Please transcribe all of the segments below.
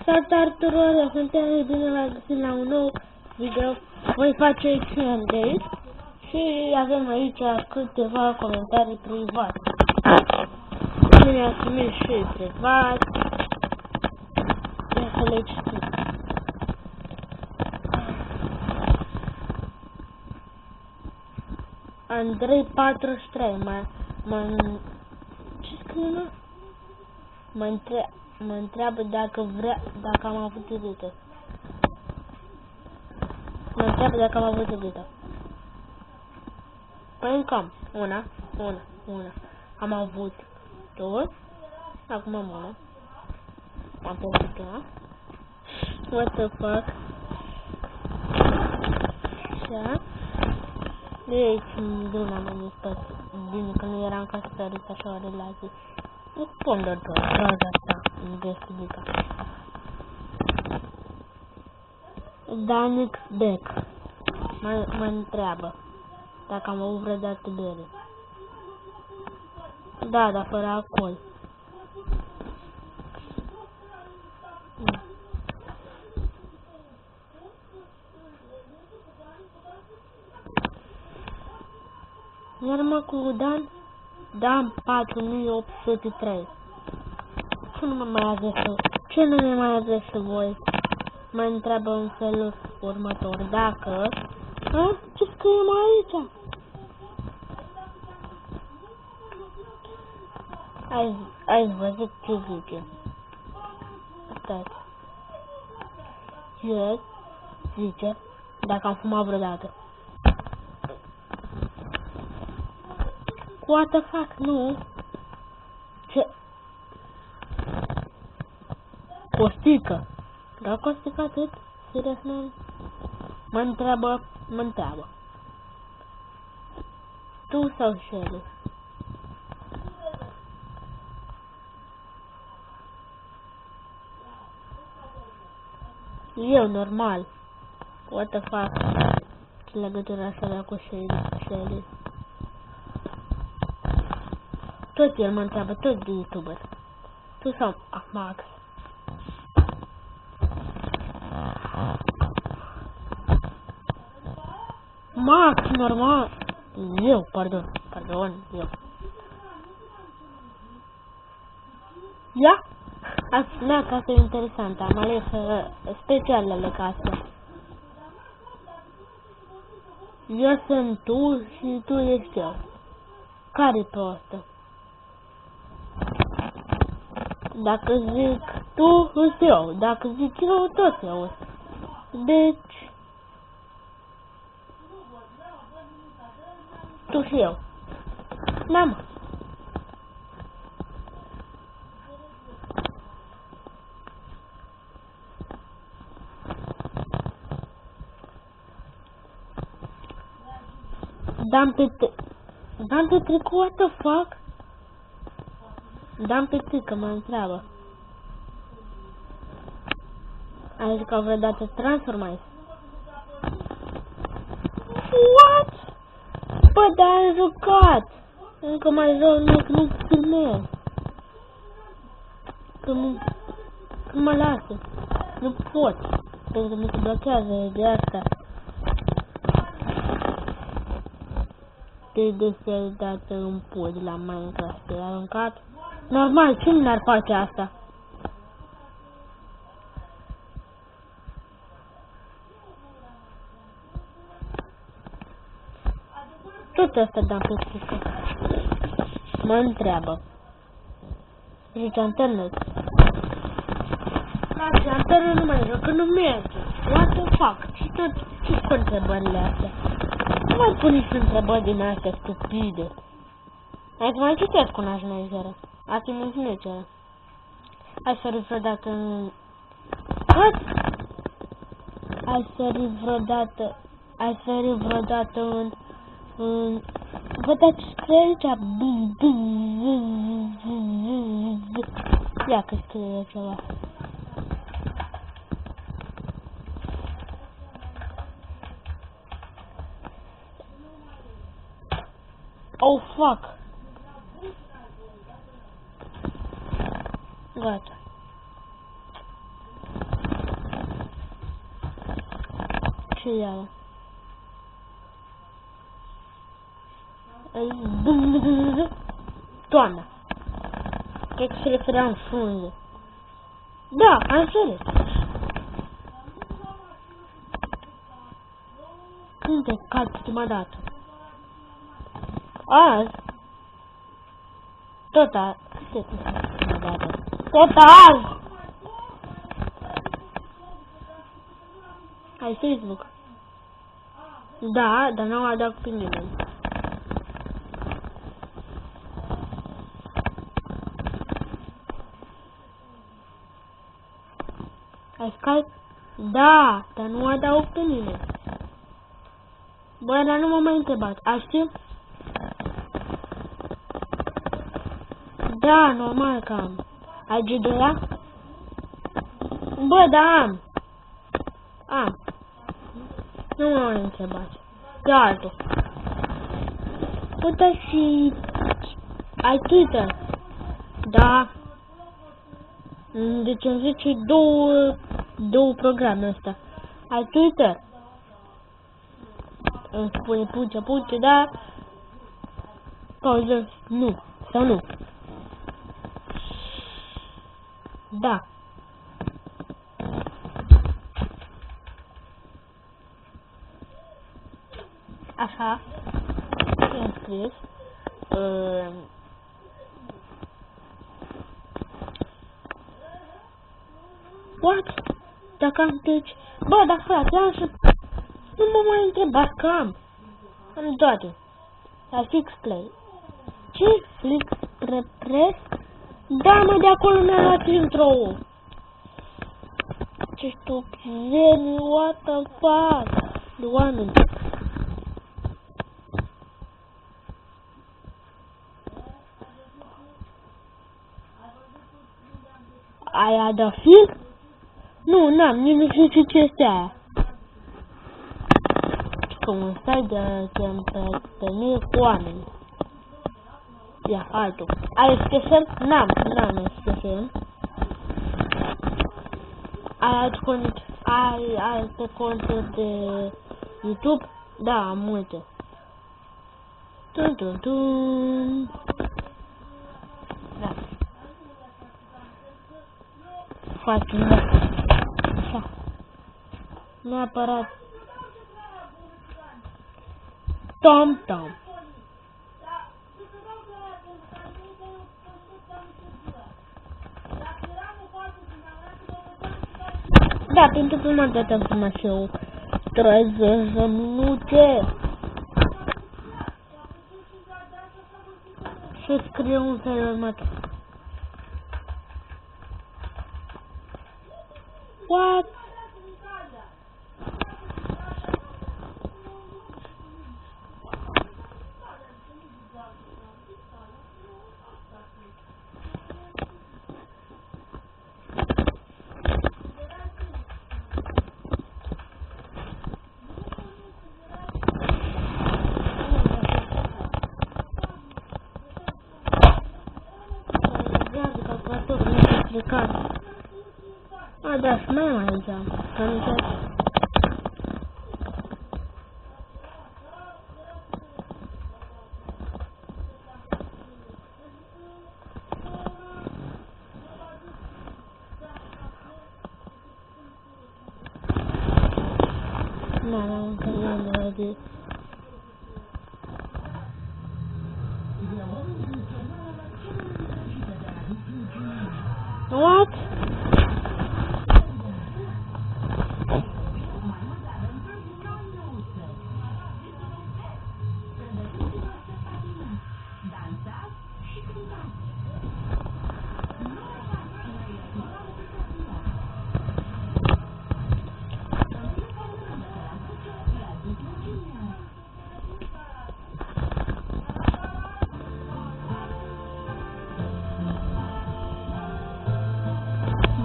Salutare tuturor, eu sunt Teo, bine v-am găsit la un nou video. Voi face Q&A și avem aici câteva comentarii private. Bine ați trimis și privat. Ia să le citim. Andrei 43 ce scrie? Mă întreabă dacă am avut edită. Păi cam una. Am avut două. Acum am una. Am pierdut una. What the fuck? Așa. De aici luna mă spus. Bine că nu eram ca să pierduți așa o relație. Nu pun doar fraza asta în descrierea. Danix Beck mă întreabă dacă am avut vreodată bere. Da, dar fără alcool. Iar mă cu Dan 4803. Ce nu ne mai adresă voi? Mă întreabă în felul următor. Dacă... ce scriem aici? Ai văzut ce zice? Stați. El zice dacă am fumat vreodată. What the fuck, nu? Ce? Costică. Da, Costică atât? Serios, nu? Mă întreabă. Tu sau Shelly? Eu, normal. What the fuck? Ce legătură să avea cu Shelly? Tot el mă întreabă, tot de YouTuber. Tu sau Max? Max, normal. Eu, pardon, eu. Ia? Mea casă e interesantă, am ales specialele case. Eu sunt tu și tu ești eu. Care-i prostă? Dacă zic tu, îs eu. Dacă zic eu, tot eu. Deci... tu și eu. Mama. Dan pe tricou, what the fuck? Dan pe trică mă întreabă. Ai jucat vreodată Transformice? What? Bă, dar am jucat! Încă mai joc, nu filmez. Când mă lasă. Nu pot. Pentru că mi se blochează de asta. De fiecare dată în pod la Minecraft. Te-ai aruncat? Normal, cine n-ar face asta? Tot asta dăm pe țică. Mă întreabă. Zice internet. Lasă, internet nu mai joc, că nu merge. What the fuck? Ce cu întrebările astea? Nu mai pun nici întrebări din astea stupide. Hai să mai citesc una șmecheră. Asta e șmecheră. Ai sărit vreodată în... What? Ai sărit vreodată în... Vă dați scrie aici? Ia că scrie ceva. Oh, fuck. Gata. ce e aia? Toamna. Cred că se referea în frunze. Da, am înțeles. Când te calci prima dată? Azi? Tot azi. Tot azi! Ai Facebook? Da, dar nu adaug pe nimeni. Ai Skype? Da, dar nu adaug pe nimeni. Bă, dar nu m-am mai întrebat. Ai știu? Da, normal că am. Ai G2A? Bă, da, am. Am. Nu m-am mai întrebat. De altul. Uite și... Ai Twitter? Da. Deci îmi zice două programe astea. Ai Twitter? Îmi spune puce, da? Pauză, nu. Sau nu? Da. Așa. I-am scris. What? Dacă am deci... Bă, dar frate, am să... Nu mă mai întrebați că am. Am toate. La Fix Play. Ce? Fix Press? Da, mă, de acolo mi-a luat intro-ul. Ce stupizenie, what the fuck? De oameni. Aia de film? Nu, n-am, nici nu știu ce este aia. Cum un stai de întâlnire cu oameni. Ia, altul. Ai SKFM? N-am SKFM. Ai alt cont? Ai alte conturi de YouTube? Da, am multe. Tun. Da. Facem, da. Așa. Neapărat. Tom. Da, pentru prima dată am filmat și eu 30 de minute. Și scriu un fel următor. What? A, da, și mai am aici. Am uitat. Încă nu am de... What?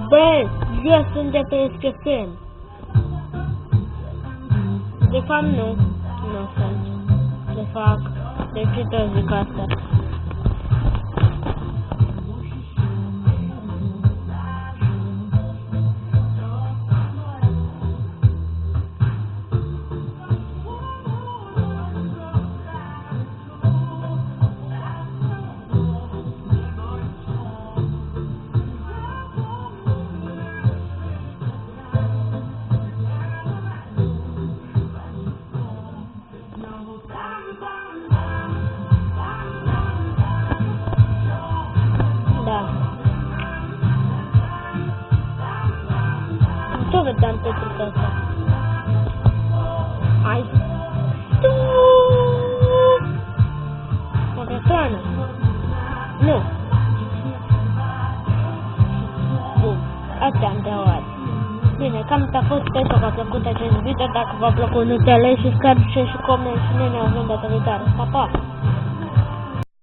Băi, eu sunt de pe SKFM. De fapt nu sunt. De fapt, de ce te zic asta? atâta am petrit asta. Hai! O persoană! Nu! Bun, astea am de oare. Bine, cam a fost, sper că v-a plăcut acest video. Dacă v-a plăcut, nu te alegi, subscribe și coment și noi ne auzim data viitoare. Pa, pa!